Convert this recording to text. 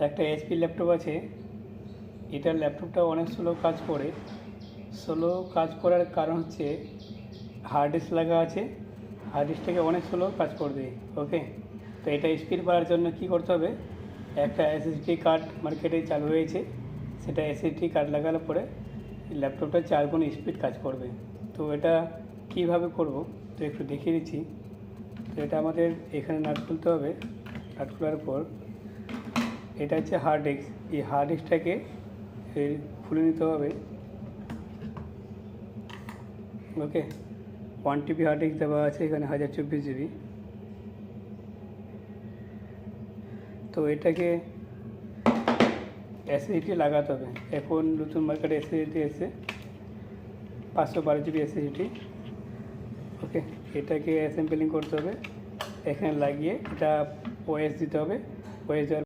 একটা HP laptop আছে, এটার ল্যাপটপটা অনেক স্লো কাজ করে। স্লো কাজ করার কারণ হচ্ছে হার্ড ডিস্ক লাগা আছে, হার্ড ডিস্কটাকে অনেক স্লো কাজ করবে। ওকে, তো এটা স্পিড বাড়ার জন্য কী করতে হবে, একটা এসএসডি কার্ড মার্কেটে চালু হয়েছে, সেটা এসএসডি কার্ড লাগানোর পরে ল্যাপটপটা 4 গুণ স্পিড কাজ করবে। তো এটা কীভাবে করব তো একটু দেখিয়ে দিচ্ছি। তো এটা আমাদের এখানে নাট খুলতে হবে, নাট খোলার পর এটা হচ্ছে হার্ড ডিস্ক, এই হার্ড ডিস্কটাকে খুলে নিতে হবে। ওকে, 1 TB হার্ড ডিস্ক দেওয়া আছে এখানে, 1024 GB। তো এটাকে এসএসডি লাগাতে হবে। এখন নতুন মার্কেটে এসএসডি এসে 512 GB এসএসডি। ওকে, এটাকে অ্যাসেম্বলিং করতে হবে, এখানে লাগিয়ে এটা ওএস দিতে হবে। ওএস দেওয়ার